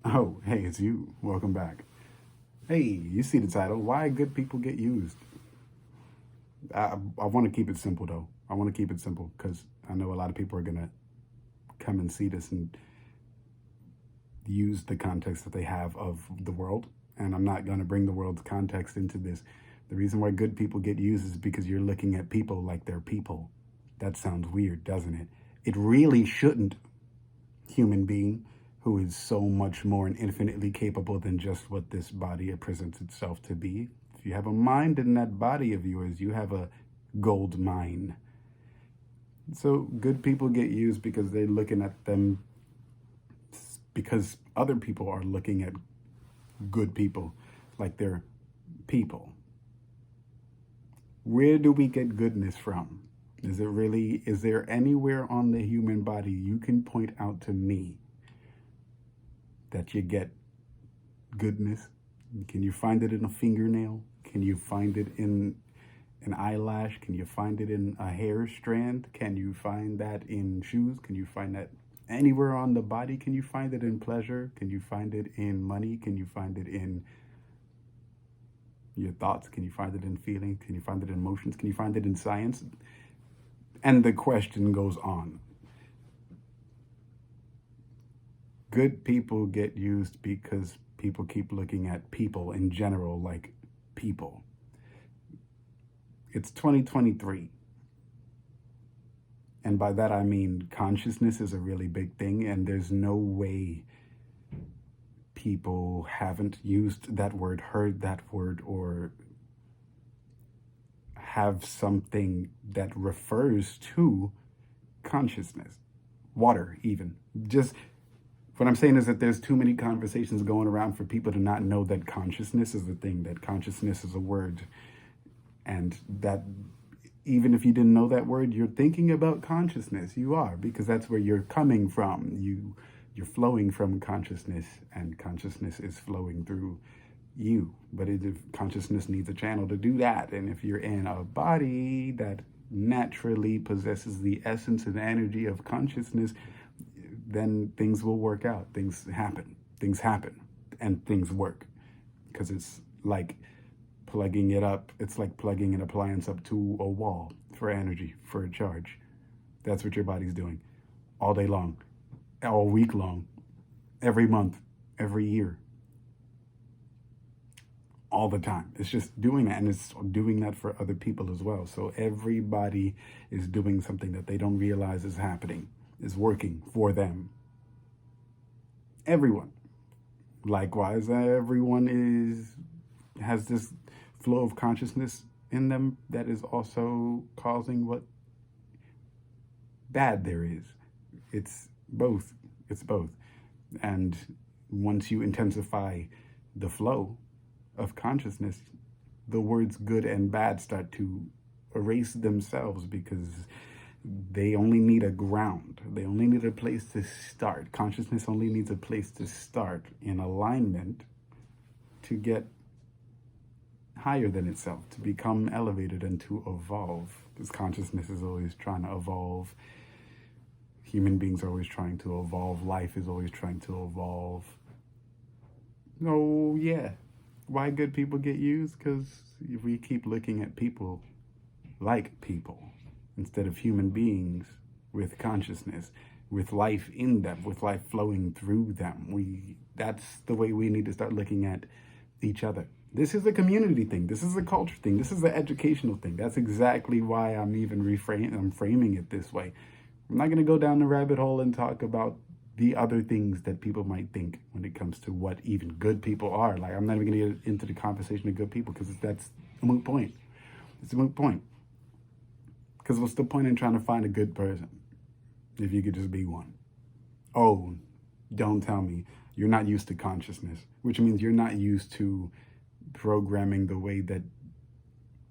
Oh, hey, it's you. Welcome back. Hey, you see the title. Why good people get used. I want to keep it simple, though. I want to keep it simple because I know a lot of people are going to come and see this and use the context that they have of the world. And I'm not going to bring the world's context into this. The reason why good people get used is because you're looking at people like they're people. That sounds weird, doesn't it? It really shouldn't, human being who is so much more and infinitely capable than just what this body presents itself to be. If you have a mind in that body of yours, you have a gold mine. So good people get used because they're looking at them because other people are looking at good people like they're people. Where do we get goodness from? Is there anywhere on the human body you can point out to me that you get goodness? Can you find it in a fingernail? Can you find it in an eyelash? Can you find it in a hair strand? Can you find that in shoes? Can you find that anywhere on the body? Can you find it in pleasure? Can you find it in money? Can you find it in your thoughts? Can you find it in feeling? Can you find it in emotions? Can you find it in science? And the question goes on. Good people get used because people keep looking at people in general like people. It's 2023. And by that I mean consciousness is a really big thing, and there's no way people haven't used that word, heard that word, or have something that refers to consciousness. Water, even. Just what I'm saying is that there's too many conversations going around for people to not know that consciousness is a thing, that consciousness is a word, and that even if you didn't know that word, you're thinking about consciousness. You are, because that's where you're coming from. You're flowing from consciousness, and consciousness is flowing through you. But consciousness needs a channel to do that. And if you're in a body that naturally possesses the essence and energy of consciousness, then things will work out. Things happen, and things work. Because it's like plugging it up. It's like plugging an appliance up to a wall for energy, for a charge. That's what your body's doing all day long, all week long, every month, every year, all the time. It's just doing that, and it's doing that for other people as well. So everybody is doing something that they don't realize is happening, is working for them. Everyone. Likewise, everyone has this flow of consciousness in them that is also causing what bad there is. It's both. It's both. And once you intensify the flow of consciousness, the words good and bad start to erase themselves because they only need a ground. They only need a place to start. Consciousness only needs a place to start in alignment to get higher than itself, to become elevated and to evolve. Because consciousness is always trying to evolve. Human beings are always trying to evolve. Life is always trying to evolve. Oh, yeah. Why good people get used? Because if we keep looking at people like people instead of human beings with consciousness, with life in them, with life flowing through them, that's the way we need to start looking at each other. This is a community thing. This is a culture thing. This is an educational thing. That's exactly why I'm even framing it this way. I'm not going to go down the rabbit hole and talk about the other things that people might think when it comes to what even good people are. Like, I'm not even going to get into the conversation of good people because that's a moot point. It's a moot point. Because what's the point in trying to find a good person if you could just be one? Oh, don't tell me you're not used to consciousness, which means you're not used to programming the way that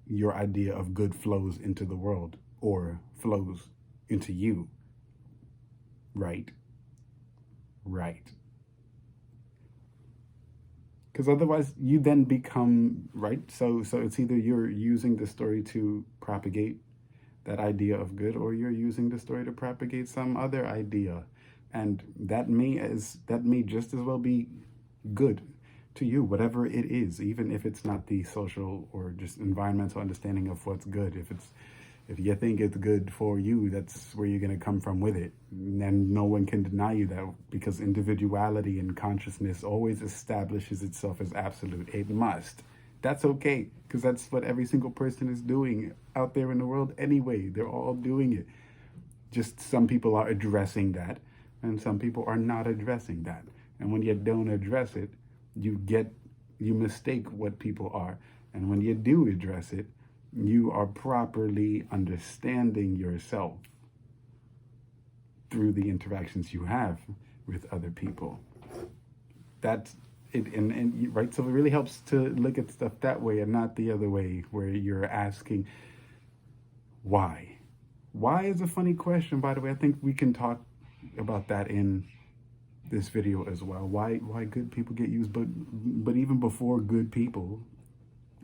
your idea of good flows into the world or flows into you. Right. Because otherwise you then become, right? So it's either you're using the story to propagate that idea of good, or you're using the story to propagate some other idea. And that may just as well be good to you, whatever it is, even if it's not the social or just environmental understanding of what's good. If you think it's good for you, that's where you're going to come from with it. And no one can deny you that, because individuality and consciousness always establishes itself as absolute. It must. That's okay, because that's what every single person is doing out there in the world anyway. They're all doing it. Just some people are addressing that, and some people are not addressing that. And when you don't address it, you mistake what people are. And when you do address it, you are properly understanding yourself through the interactions you have with other people. That's it, and right. So it really helps to look at stuff that way and not the other way, where you're asking why. Why is a funny question, by the way. I think we can talk about that in this video as well. Why good people get used, but even before good people,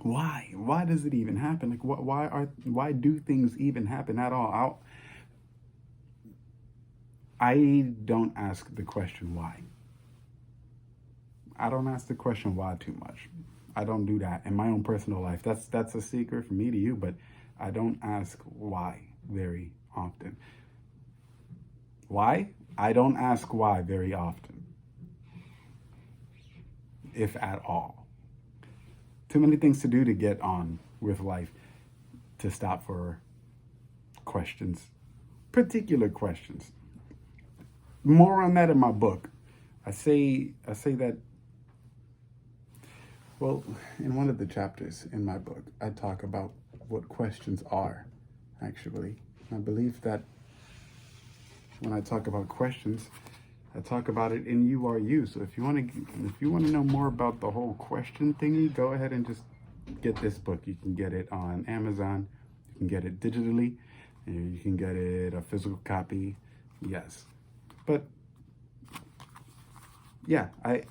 why does it even happen? Like, why do things even happen at all? I don't ask the question why. I don't ask the question why too much. I don't do that in my own personal life. That's a secret from me to you, but I don't ask why very often. Why? I don't ask why very often, if at all. Too many things to do to get on with life to stop for questions, particular questions. More on that in my book. I say that, well, in one of the chapters in my book, I talk about what questions are, actually. I believe that when I talk about questions, I talk about it in You Are You. So if you want to know more about the whole question thingy, go ahead and just get this book. You can get it on Amazon. You can get it digitally. And you can get it a physical copy. Yes. But yeah, I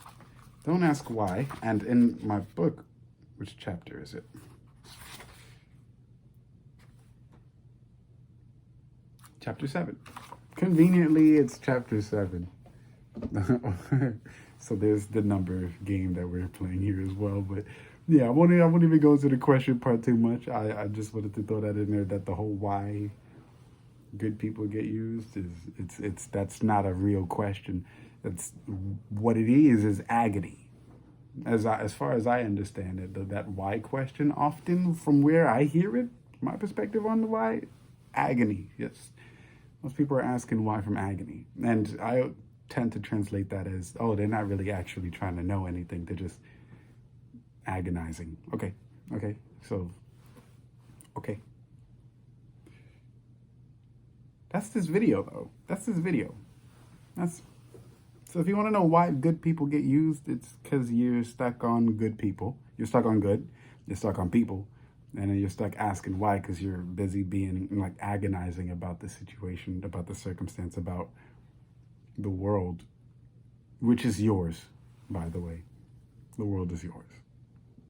don't ask why. And in my book, which chapter is it? Chapter 7. Conveniently, it's chapter 7. So there's the number game that we're playing here as well. But yeah, I won't even go into the question part too much. I just wanted to throw that in there, that the whole why good people get used is that's not a real question. That's what it is agony. As far as I understand it, that why question, often from where I hear it, my perspective on the why, agony. Yes, most people are asking why from agony, and I tend to translate that as, oh, they're not really actually trying to know anything, they're just agonizing. Okay, so okay, that's this video though. So if you want to know why good people get used, it's because you're stuck on good people. You're stuck on good. You're stuck on people. And then you're stuck asking why, because you're busy being like agonizing about the situation, about the circumstance, about the world, which is yours, by the way. The world is yours.